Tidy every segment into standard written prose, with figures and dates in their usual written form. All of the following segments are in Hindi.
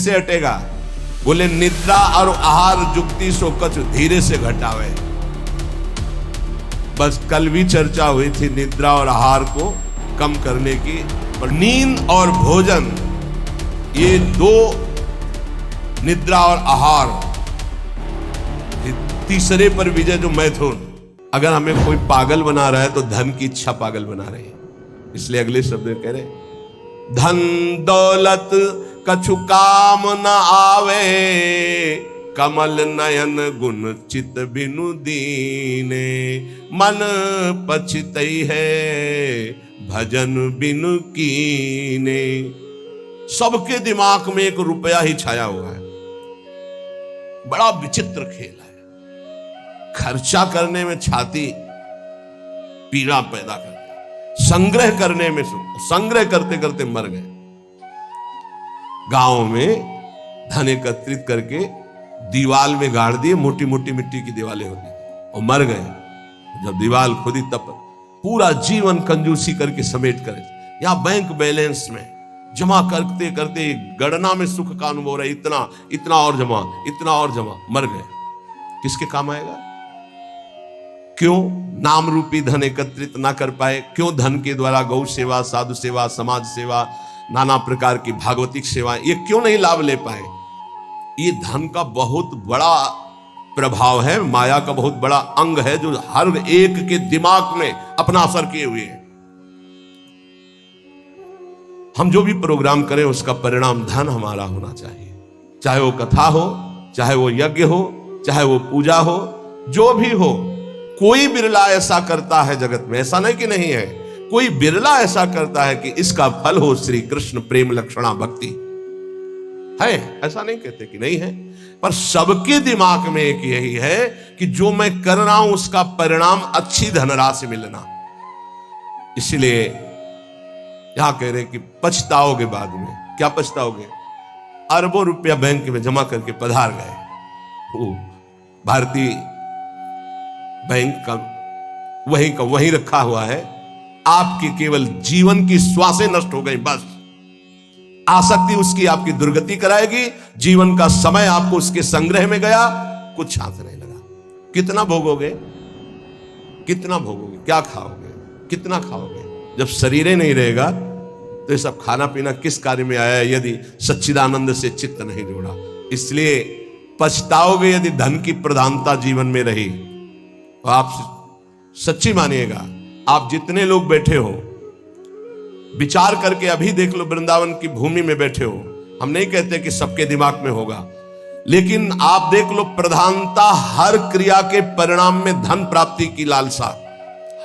कैसे हटेगा? बोले निद्रा और आहार जुक्ति सो कछ धीरे से घटावे। बस कल भी चर्चा हुई थी निद्रा और आहार को कम करने की। और नींद और भोजन, ये दो, निद्रा और आहार, तीसरे पर विजय जो मैथुन। अगर हमें कोई पागल बना रहा है तो धन की इच्छा पागल बना रही है। इसलिए अगले शब्द में कह रहे, धन दौलत कछु काम न आवे, कमल नयन गुण चित बिनु दीने, मन पछतई है भजन बिनु कीने। सबके दिमाग में एक रुपया ही छाया हुआ है। बड़ा विचित्र खेल है। खर्चा करने में छाती पीड़ा पैदा कर दिया, संग्रह करने में संग्रह करते करते मर गए। गांव में धन एकत्रित करके दीवाल में गाड़ दिए, मोटी मोटी मिट्टी की दीवारें होती और मर गए। जब दीवाल खुदी तब पूरा जीवन कंजूसी करके समेट कर यहां बैंक बैलेंस में जमा करते करते गणना में सुख का अनुभव रहा, इतना इतना और जमा, इतना और जमा, मर गए। किसके काम आएगा? क्यों नाम रूपी धन एकत्रित ना कर पाए? क्यों धन के द्वारा गौ सेवा, साधु सेवा, समाज सेवा, नाना प्रकार की भागवतिक सेवा, ये क्यों नहीं लाभ ले पाए? ये धन का बहुत बड़ा प्रभाव है, माया का बहुत बड़ा अंग है जो हर एक के दिमाग में अपना असर किए हुए है। हम जो भी प्रोग्राम करें उसका परिणाम धन हमारा होना चाहिए। चाहे वो कथा हो, चाहे वो यज्ञ हो, चाहे वो पूजा हो, जो भी हो। कोई बिरला ऐसा करता है जगत में, ऐसा नहीं कि नहीं है, कोई बिरला ऐसा करता है कि इसका फल हो श्री कृष्ण प्रेम लक्षणा भक्ति। है, ऐसा नहीं कहते कि नहीं है, पर सबके दिमाग में एक यही है कि जो मैं कर रहा हूं उसका परिणाम अच्छी धनराशि मिलना। इसलिए यहां कह रहे कि पछताओगे बाद में। क्या पछताओगे? अरबों रुपया बैंक में जमा करके पधार गए, भारतीय बैंक का वहीं रखा हुआ है, आपकी केवल जीवन की श्वासें नष्ट हो गई। बस आसक्ति उसकी आपकी दुर्गति कराएगी। जीवन का समय आपको उसके संग्रह में गया, कुछ हाथ नहीं लगा। कितना भोगोगे? कितना भोगोगे? क्या खाओगे? कितना खाओगे? जब शरीर ही नहीं रहेगा तो ये सब खाना पीना किस कार्य में आया है यदि सच्चिदानंद से चित्त नहीं जोड़ा। इसलिए पछताओगे यदि धन की प्रधानता जीवन में रही। तो आप सच्ची मानिएगा, आप जितने लोग बैठे हो विचार करके अभी देख लो, वृंदावन की भूमि में बैठे हो। हम नहीं कहते कि सबके दिमाग में होगा, लेकिन आप देख लो प्रधानता हर क्रिया के परिणाम में धन प्राप्ति की लालसा।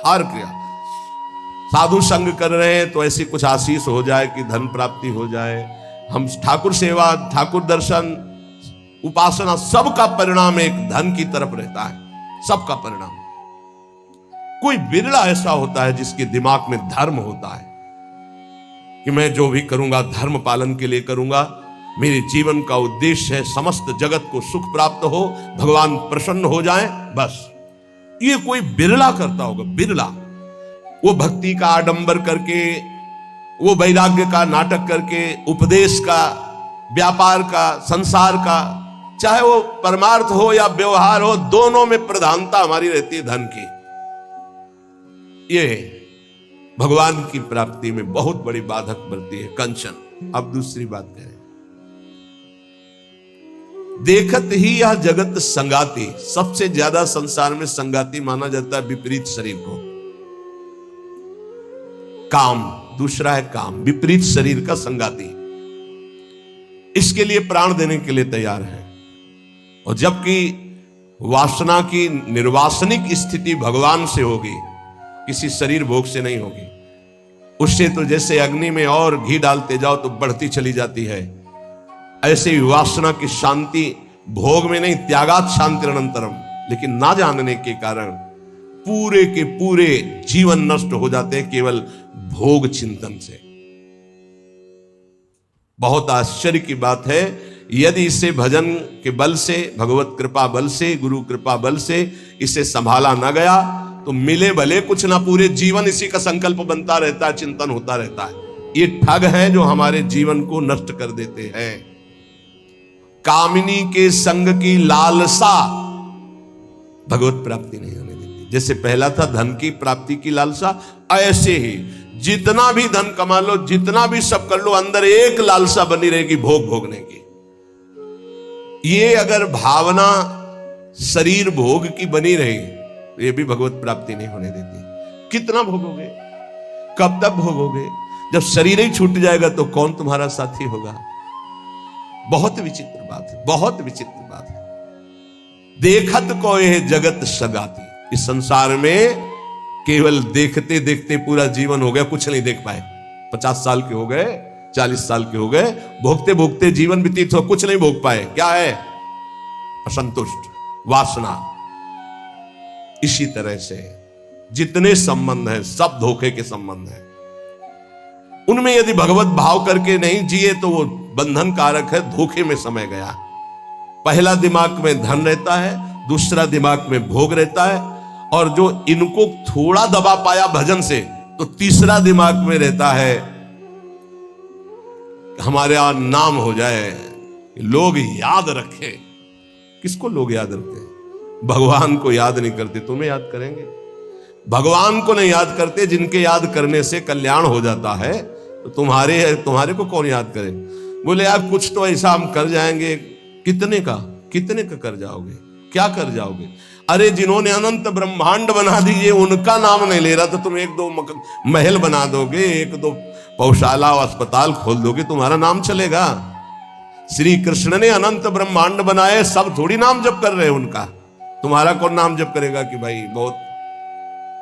हर क्रिया, साधु संग कर रहे हैं तो ऐसी कुछ आशीष हो जाए कि धन प्राप्ति हो जाए। हम ठाकुर सेवा, ठाकुर दर्शन, उपासना, सबका परिणाम एक धन की तरफ रहता है। सबका परिणाम। कोई बिरला ऐसा होता है जिसके दिमाग में धर्म होता है कि मैं जो भी करूंगा धर्म पालन के लिए करूंगा, मेरे जीवन का उद्देश्य है समस्त जगत को सुख प्राप्त हो, भगवान प्रसन्न हो जाए, बस। ये कोई बिरला करता होगा, बिरला। वो भक्ति का आडंबर करके, वो वैराग्य का नाटक करके, उपदेश का, व्यापार का, संसार का, चाहे वो परमार्थ हो या व्यवहार हो, दोनों में प्रधानता हमारी रहती है धन की। ये भगवान की प्राप्ति में बहुत बड़ी बाधक बनती है, कंचन। अब दूसरी बात करें, देखत ही यह जगत संगाती। सबसे ज्यादा संसार में संगाती माना जाता है विपरीत शरीर को। काम, दूसरा है काम, विपरीत शरीर का संगाती। इसके लिए प्राण देने के लिए तैयार है। और जबकि वासना की निर्वासनिक स्थिति भगवान से होगी, किसी शरीर भोग से नहीं होगी। उससे तो जैसे अग्नि में और घी डालते जाओ तो बढ़ती चली जाती है, ऐसे ही वासना की शांति भोग में नहीं, त्यागात शांति अनंतरम। लेकिन ना जानने के कारण पूरे के पूरे जीवन नष्ट हो जाते हैं केवल भोग चिंतन से। बहुत आश्चर्य की बात है, यदि इसे भजन के बल से, भगवत कृपा बल से, गुरु कृपा बल से इसे संभाला ना गया तो मिले भले कुछ ना, पूरे जीवन इसी का संकल्प बनता रहता है, चिंतन होता रहता है। ये ठग है जो हमारे जीवन को नष्ट कर देते हैं। कामिनी के संग की लालसा भगवत प्राप्ति नहीं होने देती। जैसे पहला था धन की प्राप्ति की लालसा, ऐसे ही जितना भी धन कमा लो, जितना भी सब कर लो, अंदर एक लालसा बनी रहेगी भोग भोगने की। ये अगर भावना शरीर भोग की बनी रही, ये भी भगवत प्राप्ति नहीं होने देती। कितना भोगोगे, कब तक भोगोगे? जब शरीर ही छूट जाएगा तो कौन तुम्हारा साथी होगा? बहुत विचित्र बात है, बहुत विचित्र बात है। देखत को यह जगत सगाती, इस संसार में केवल देखते देखते पूरा जीवन हो गया, कुछ नहीं देख पाए। 50 साल के हो गए, 40 साल के हो गए, भोगते भोगते जीवन व्यतीत हो, कुछ नहीं भोग पाए। क्या है? असंतुष्ट, वासना। इसी तरह से जितने संबंध हैं सब धोखे के संबंध हैं। उनमें यदि भगवत भाव करके नहीं जिए तो वो बंधन कारक है, धोखे में समय गया। पहला दिमाग में धन रहता है, दूसरा दिमाग में भोग रहता है, और जो इनको थोड़ा दबा पाया भजन से तो तीसरा दिमाग में रहता है हमारे यहां नाम हो जाए, लोग याद रखें। किसको लोग याद रखते हैं? भगवान को याद नहीं करते, तुम्हें याद करेंगे? भगवान को नहीं याद करते, जिनके याद करने से कल्याण हो जाता है, तो तुम्हारे को कौन याद करे? बोले यार कुछ तो ऐसा हम कर जाएंगे। कितने का कर जाओगे? क्या कर जाओगे? अरे जिन्होंने अनंत ब्रह्मांड बना दिए उनका नाम नहीं ले रहा, तो तुम 1-2 महल बना दोगे, 1-2 पौशाला और अस्पताल खोल दोगे, तुम्हारा नाम चलेगा? श्री कृष्ण ने अनंत ब्रह्मांड बनाए, सब थोड़ी नाम जप कर रहे हैं उनका। तुम्हारा कौन नाम जप करेगा कि भाई बहुत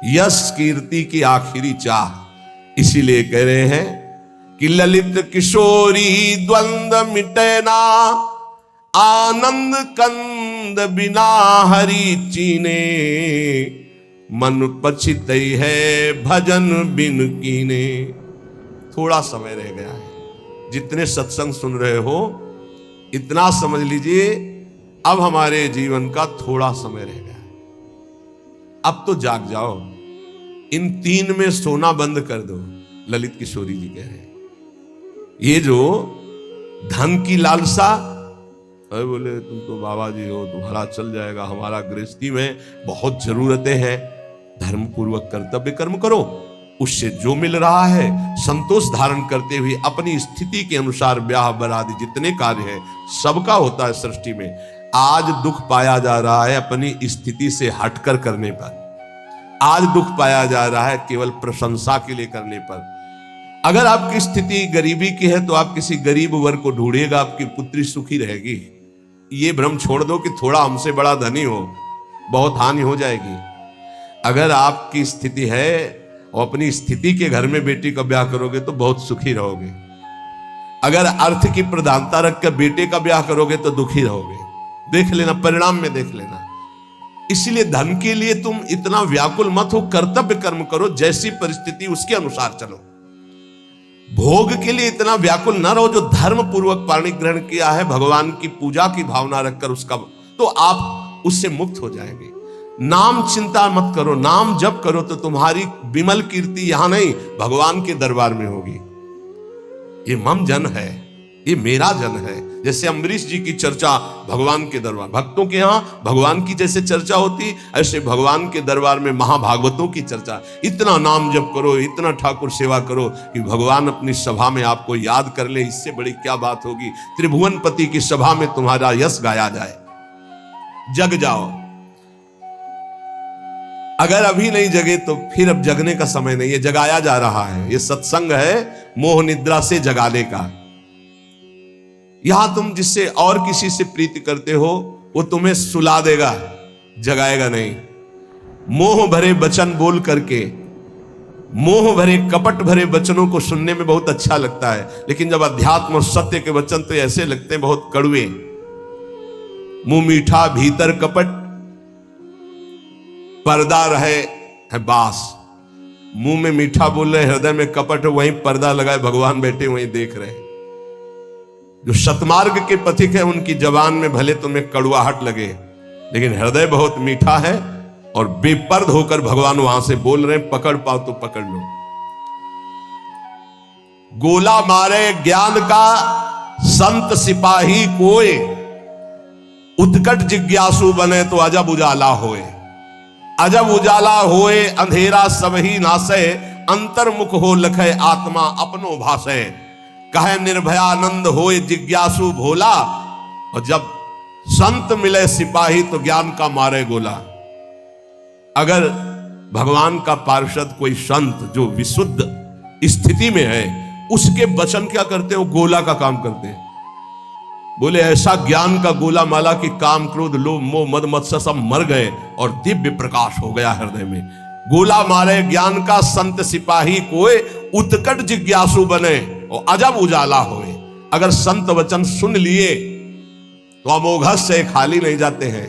यश कीर्ति की आखिरी चाह। इसीलिए कह रहे हैं कि ललित किशोरी द्वंद्व मिटे ना, आनंद कंद बिना हरि चीने, मन पछित है भजन बिन कीने। थोड़ा समय रह गया है। जितने सत्संग सुन रहे हो इतना समझ लीजिए, अब हमारे जीवन का थोड़ा समय रह गया है। अब तो जाग जाओ, इन 3 में सोना बंद कर दो। ललित किशोरी जी कह रहे हैं ये जो धन की लालसा, अरे बोले तुम तो बाबा जी हो, तुम्हारा चल जाएगा, हमारा गृहस्थी में बहुत जरूरतें हैं, धर्म पूर्वक कर्तव्य कर्म करो, उससे जो मिल रहा है संतोष धारण करते हुए अपनी स्थिति के अनुसार ब्याह बरादी जितने कार्य है सबका होता है सृष्टि में। आज दुख पाया जा रहा है अपनी स्थिति से हटकर करने पर, आज दुख पाया जा रहा है केवल प्रशंसा के लिए करने पर। अगर आपकी स्थिति गरीबी की है तो आप किसी गरीब वर्ग को ढूंढिएगा, आपकी पुत्री सुखी रहेगी। ये भ्रम छोड़ दो कि थोड़ा हमसे बड़ा धनी हो, बहुत हानि हो जाएगी। अगर आपकी स्थिति है और अपनी स्थिति के घर में बेटी का ब्याह करोगे तो बहुत सुखी रहोगे। अगर अर्थ की प्रधानता रखकर बेटे का ब्याह करोगे तो दुखी रहोगे। देख लेना, परिणाम में देख लेना। इसलिए धन के लिए तुम इतना व्याकुल मत हो, कर्तव्य कर्म करो, जैसी परिस्थिति उसके अनुसार चलो। भोग के लिए इतना व्याकुल न रहो। जो धर्म पूर्वक पाणी ग्रहण किया है, भगवान की पूजा की भावना रखकर उसका, तो आप उससे मुक्त हो जाएंगे। नाम चिंता मत करो, नाम जप करो तो तुम्हारी विमल कीर्ति यहां नहीं भगवान के दरबार में होगी। ये मम जन है, ये मेरा जन है। जैसे अम्बरीश जी की चर्चा भगवान के दरबार, भक्तों के यहां भगवान की जैसे चर्चा होती, ऐसे भगवान के दरबार में महाभागवतों की चर्चा। इतना नाम जप करो, इतना ठाकुर सेवा करो कि भगवान अपनी सभा में आपको याद कर ले। इससे बड़ी क्या बात होगी? त्रिभुवनपति की सभा में तुम्हारा यश गाया जाए। जग जाओ। अगर अभी नहीं जगे तो फिर अब जगने का समय नहीं है, जगाया जा रहा है। ये सत्संग है मोह निद्रा से जगाने का। यहां तुम जिससे और किसी से प्रीति करते हो वो तुम्हें सुला देगा, जगाएगा नहीं। मोह भरे वचन बोल करके, मोह भरे कपट भरे वचनों को सुनने में बहुत अच्छा लगता है, लेकिन जब अध्यात्म और सत्य के वचन तो ऐसे लगते हैं बहुत कड़वे। मुंह मीठा भीतर कपट, पर्दा रहे है बास। मुंह में मीठा बोल रहे, हृदय में कपट, वहीं पर्दा लगाए भगवान बैठे वहीं देख रहे। जो सतमार्ग के पथिक है उनकी जबान में भले तुम्हें कड़वाहट लगे, लेकिन हृदय बहुत मीठा है और बेपर्द होकर भगवान वहां से बोल रहे हैं। पकड़ पाओ तो पकड़ लो। गोला मारे ज्ञान का संत सिपाही कोई, उत्कट जिज्ञासु बने तो अजब उजाला होए, अजब उजाला होए अंधेरा सब ही नासे, अंतर्मुख हो लखे आत्मा अपनो भासे, कहे निर्भयानंद होए जिज्ञासु भोला, और जब संत मिले सिपाही तो ज्ञान का मारे गोला। अगर भगवान का पार्षद कोई संत जो विशुद्ध स्थिति में है, उसके वचन क्या करते हैं? वो गोला का काम करते हैं। बोले ऐसा ज्ञान का गोला माला कि काम क्रोध लोभ मोह मद मत्सर सब मर गए और दिव्य प्रकाश हो गया हृदय में। गोला मारे ज्ञान का संत सिपाही कोई, उत्कट जिज्ञासु बने और अजब उजाला होए। अगर संत वचन सुन लिए तो अमोघस से खाली नहीं जाते हैं,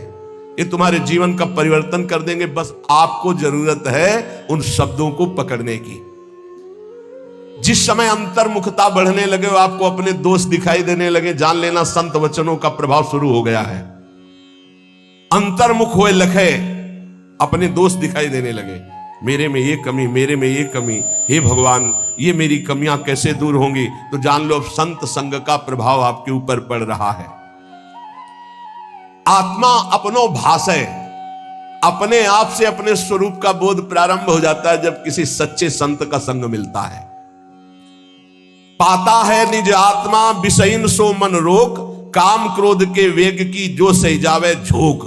ये तुम्हारे जीवन का परिवर्तन कर देंगे। बस आपको जरूरत है उन शब्दों को पकड़ने की। जिस समय अंतर्मुखता बढ़ने लगे, आपको अपने दोष दिखाई देने लगे, जान लेना संत वचनों का प्रभाव शुरू हो गया है। अंतर्मुख हुए लखे, अपने दोष दिखाई देने लगे, मेरे में ये कमी, मेरे में ये कमी, हे भगवान ये मेरी कमियां कैसे दूर होंगी? तो जान लो संत संग का प्रभाव आपके ऊपर पड़ रहा है। आत्मा अपनो भाषे, अपने आप से अपने स्वरूप का बोध प्रारंभ हो जाता है जब किसी सच्चे संत का संग मिलता है। पाता है निज आत्मा विषयन सो मन रोक, काम क्रोध के वेग की जो सह जावे झोंक।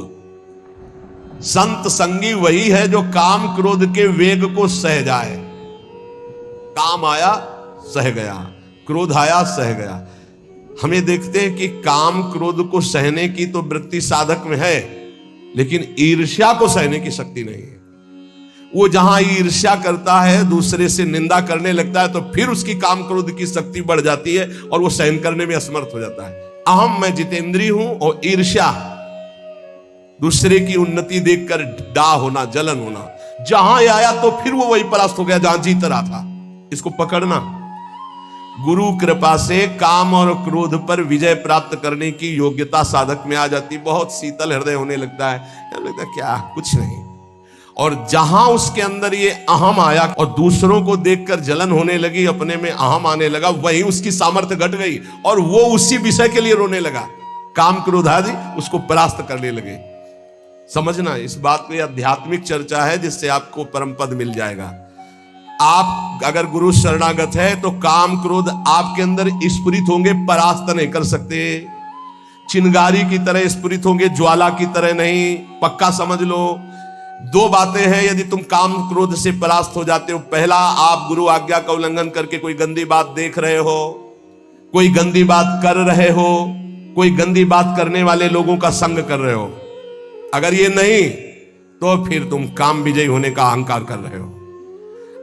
संत संगी वही है जो काम क्रोध के वेग को सह जाए। काम आया सह गया, क्रोध आया सह गया। हमें देखते हैं कि काम क्रोध को सहने की तो वृत्ति साधक में है, लेकिन ईर्ष्या को सहने की शक्ति नहीं है। वो जहां ईर्ष्या करता है, दूसरे से निंदा करने लगता है, तो फिर उसकी काम क्रोध की शक्ति बढ़ जाती है और वो सहन करने में असमर्थ हो जाता है। अहम मैं जितेंद्रीय हूं, और ईर्ष्या दूसरे की उन्नति देखकर डा होना, जलन होना, जहां आया तो फिर वो वही परास्त हो गया जहां जीत रहा था। इसको पकड़ना। गुरु कृपा से काम और क्रोध पर विजय प्राप्त करने की योग्यता साधक में आ जाती। बहुत शीतल हृदय होने लगता है, क्या कुछ नहीं। और जहां उसके अंदर ये अहम आया और दूसरों को देखकर जलन होने लगी, अपने में अहम आने लगा, वही उसकी सामर्थ्य घट गई और वो उसी विषय के लिए रोने लगा। काम क्रोध आदि उसको परास्त करने लगे। समझना, इस बात को आध्यात्मिक चर्चा है जिससे आपको परम पद मिल जाएगा। आप अगर गुरु शरणागत है तो काम क्रोध आपके अंदर स्फुरित होंगे, परास्त नहीं कर सकते। चिंगारी की तरह स्फुरित होंगे, ज्वाला की तरह नहीं। पक्का समझ लो। दो बातें हैं यदि तुम काम क्रोध से परास्त हो जाते हो। पहला, आप गुरु आज्ञा का उल्लंघन करके कोई गंदी बात देख रहे हो, कोई गंदी बात कर रहे हो, कोई गंदी बात करने वाले लोगों का संग कर रहे हो। अगर ये नहीं तो फिर तुम काम विजयी होने का अहंकार कर रहे हो।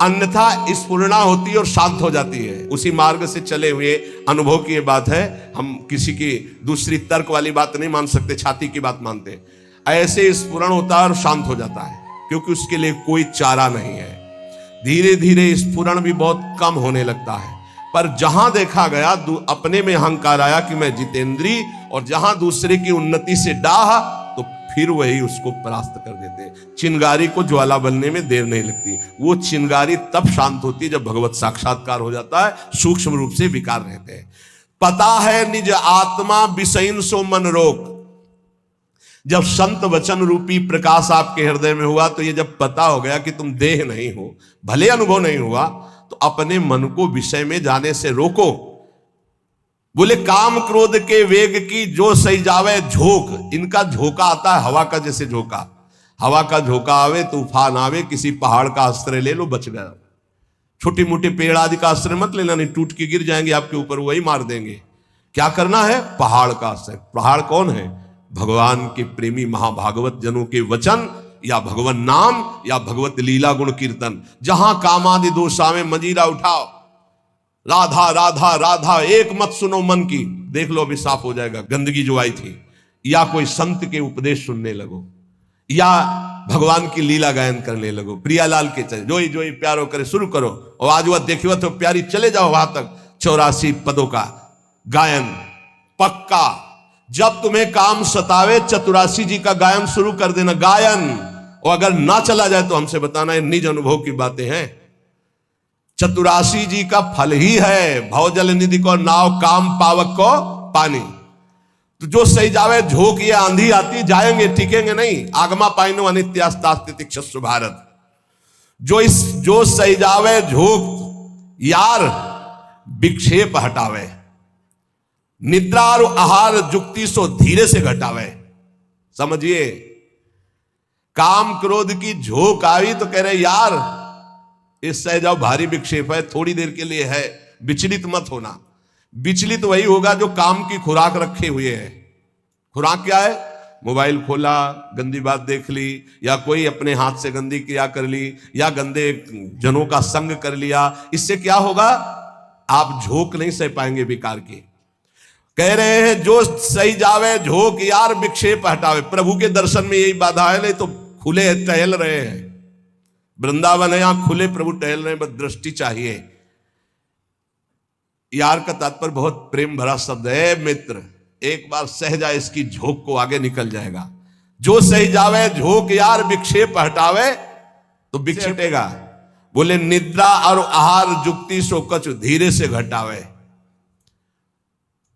अन्यथा स्फुरणा होती है और शांत हो जाती है। उसी मार्ग से चले हुए अनुभव की ये बात है। हम किसी की दूसरी तर्क वाली बात नहीं मान सकते, छाती की बात मानते हैं। ऐसे स्फुरण होता है और शांत हो जाता है, क्योंकि उसके लिए कोई चारा नहीं है। धीरे धीरे स्फुरण भी बहुत कम होने लगता है। पर जहां देखा गया अपने में अहंकार आया कि मैं जितेंद्री, और जहां दूसरे की उन्नति से डाह, तो फिर वही उसको परास्त कर देते हैं। चिंगारी को ज्वाला बनने में देर नहीं लगती। वो चिंगारी तब शांत होती है जब भगवत साक्षात्कार हो जाता है, सूक्ष्म रूप से विकार रहते हैं। पता है निज आत्मा विषयन सो मन रोक। जब संत वचन रूपी प्रकाश आपके हृदय में हुआ, तो ये जब पता हो गया कि तुम देह नहीं हो, भले अनुभव नहीं हुआ, तो अपने मन को विषय में जाने से रोको। बोले काम क्रोध के वेग की जो सही जावे झोंक। इनका झोंका आता है हवा का, जैसे झोंका, हवा का झोंका आवे, तूफान आवे, किसी पहाड़ का आश्रय ले लो, बच गया। छोटी मोटी पेड़ आदि का आश्रय मत लेना, नहीं टूट के गिर जाएंगे आपके ऊपर, वही मार देंगे। क्या करना है? पहाड़ का आश्रय। पहाड़ कौन है? भगवान के प्रेमी महाभागवत जनों के वचन, या भगवान नाम, या भगवत लीला गुण कीर्तन। जहां कामादि दोष आवे मजीरा उठाओ, राधा राधा राधा एक मत सुनो मन की। देख लो अभी साफ हो जाएगा गंदगी जो आई थी। या कोई संत के उपदेश सुनने लगो, या भगवान की लीला गायन करने लगो। प्रियालाल के चले जोई जोई प्यारो करे शुरू करो, और आज वह देखियो तो प्यारी, चले जाओ वहां तक 84 पदों का गायन पक्का। जब तुम्हें काम सतावे, चतुरासी जी का गायन शुरू कर देना, गायन। और अगर ना चला जाए तो हमसे बताना, है निज अनुभव की बातें हैं। चतुरासी जी का फल ही है भवजल निधि को नाव, काम पावक को पानी। तो जो सही जावे झोंक, ये आंधी आती जाएंगे, टिकेंगे नहीं। आगमा पाइनो अनित्यास्तास्तितिक्षस्व भारत। जो सही जावे झोंक यार विक्षेप हटावे, निद्रा और आहार जुक्ति सो धीरे से घटावे। समझिए, काम क्रोध की झोंक आई तो कह रहे यार इससे जाओ, भारी विक्षेप है, थोड़ी देर के लिए है, विचलित मत होना। विचलित वही होगा जो काम की खुराक रखे हुए है। खुराक क्या है? मोबाइल खोला, गंदी बात देख ली, या कोई अपने हाथ से गंदी क्रिया कर ली, या गंदे जनों का संग कर लिया। इससे क्या होगा? आप झोंक नहीं सह पाएंगे विकार की। कह रहे हैं जो सही जावे झोंक यार विक्षेप हटावे। प्रभु के दर्शन में यही बाधा है, नहीं तो खुले टहल रहे हैं। वृंदावन है, यहां खुले प्रभु टहल रहे हैं, बस दृष्टि चाहिए। यार का तात्पर्य बहुत प्रेम भरा शब्द है। मित्र एक बार सह जाए इसकी झोंक को, आगे निकल जाएगा। जो सही जावे झोंक यार विक्षेप हटावे तो विक्षेपेगा। बोले निद्रा और आहार जुक्ति सो कछु धीरे से घटावे।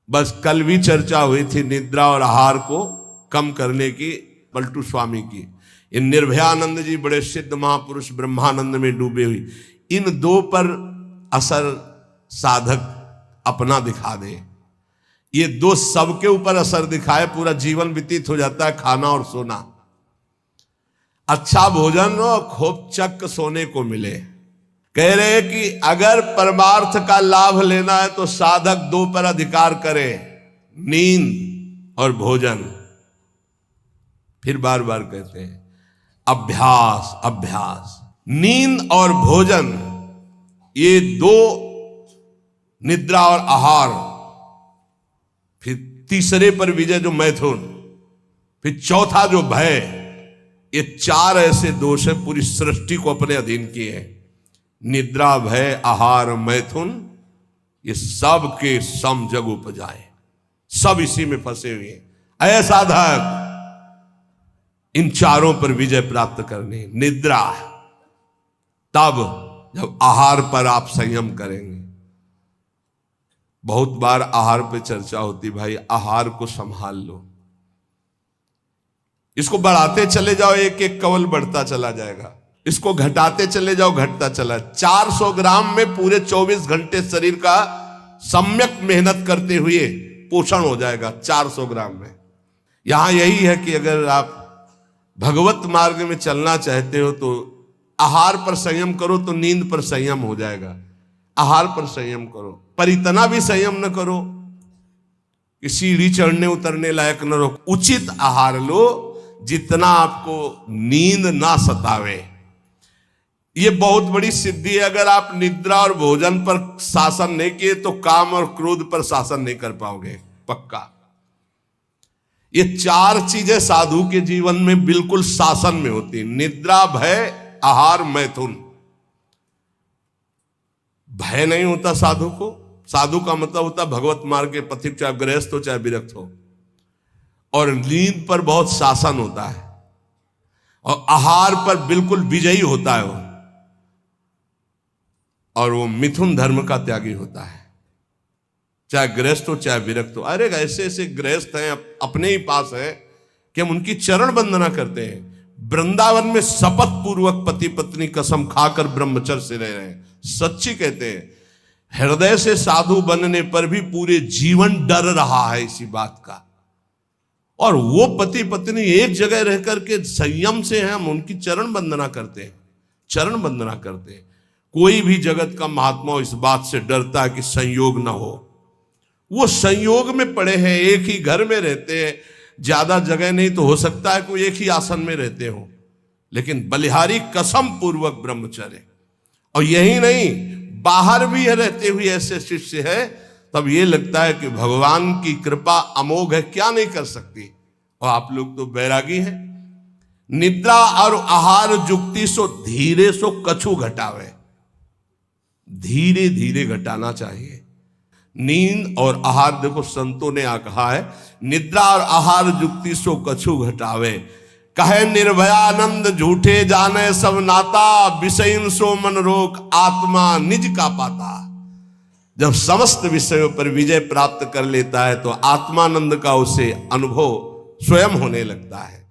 बस कल भी चर्चा हुई थी निद्रा और आहार को कम करने की, पलटू स्वामी की। इन निर्भयानंद जी बड़े सिद्ध महापुरुष ब्रह्मानंद में डूबे हुई, इन दो पर असर साधक अपना दिखा दे। ये दो सबके ऊपर असर दिखाए, पूरा जीवन व्यतीत हो जाता है। खाना और सोना, अच्छा भोजन और खूब चक सोने को मिले। कह रहे कि अगर परमार्थ का लाभ लेना है तो साधक दो पर अधिकार करे, नींद और भोजन। फिर बार बार कहते हैं अभ्यास अभ्यास। नींद और भोजन, ये दो, निद्रा और आहार, फिर तीसरे पर विजय जो मैथुन, फिर चौथा जो भय। ये चार ऐसे दोष है पूरी सृष्टि को अपने अधीन किए हैं। निद्रा, भय, आहार, मैथुन, ये सब के सम जग उपजाए, सब इसी में फंसे हुए हैं। ऐसा साधक इन चारों पर विजय प्राप्त करनी। निद्रा तब जब आहार पर आप संयम करेंगे। बहुत बार आहार पे चर्चा होती, भाई आहार को संभाल लो, इसको बढ़ाते चले जाओ, एक एक कवल बढ़ता चला जाएगा। इसको घटाते चले जाओ, घटता चला। 400 ग्राम में पूरे 24 घंटे शरीर का सम्यक मेहनत करते हुए पोषण हो जाएगा 400 ग्राम में। यहां यही है कि अगर आप भगवत मार्ग में चलना चाहते हो तो आहार पर संयम करो तो नींद पर संयम हो जाएगा। आहार पर संयम करो, पर इतना भी संयम न करो कि सीढ़ी चढ़ने उतरने लायक न रहो। उचित आहार लो जितना आपको नींद ना सतावे। ये बहुत बड़ी सिद्धि है। अगर आप निद्रा और भोजन पर शासन नहीं किए तो काम और क्रोध पर शासन नहीं कर पाओगे, पक्का। ये चार चीजें साधु के जीवन में बिल्कुल शासन में होती है। निद्रा, भय, आहार, मैथुन। भय नहीं होता साधु को। साधु का मतलब होता भगवत मार्ग के पथिक, चाहे गृहस्थ हो चाहे विरक्त हो। और नींद पर बहुत शासन होता है, और आहार पर बिल्कुल विजयी होता है वो, और वो मिथुन धर्म का त्यागी होता है, चाहे गृहस्थ हो चाहे विरक्त हो। अरे ऐसे ऐसे गृहस्थ हैं अपने ही पास है कि हम उनकी चरण वंदना करते हैं। वृंदावन में शपथ पूर्वक पति पत्नी कसम खाकर ब्रह्मचर्य से रह रहे हैं। सच्ची कहते हैं, हृदय से साधु बनने पर भी पूरे जीवन डर रहा है इसी बात का। और वो पति पत्नी एक जगह रह करके संयम से हैं, हम उनकी चरण वंदना करते हैं, चरण वंदना करते हैं। कोई भी जगत का महात्मा इस बात से डरता है कि संयोग ना हो। वो संयोग में पड़े हैं, एक ही घर में रहते हैं, ज्यादा जगह नहीं तो हो सकता है कोई एक ही आसन में रहते हो, लेकिन बलिहारी कसम पूर्वक ब्रह्मचर्य। और यही नहीं, बाहर भी रहते हुए ऐसे शिष्य है, तब ये लगता है कि भगवान की कृपा अमोघ है, क्या नहीं कर सकती। और आप लोग तो बैरागी हैं। निद्रा और आहार जुक्ति सो धीरे सो कछु घटावे। धीरे धीरे घटाना चाहिए। नींद और आहार, देखो संतों ने कहा है, निद्रा और आहार जुक्ति सो कछु घटावे। कहे निर्भयानंद झूठे जाने सब नाता, विषयन सो मन रोक आत्मा निज का पाता। जब समस्त विषयों पर विजय प्राप्त कर लेता है तो आत्मानंद का उसे अनुभव स्वयं होने लगता है।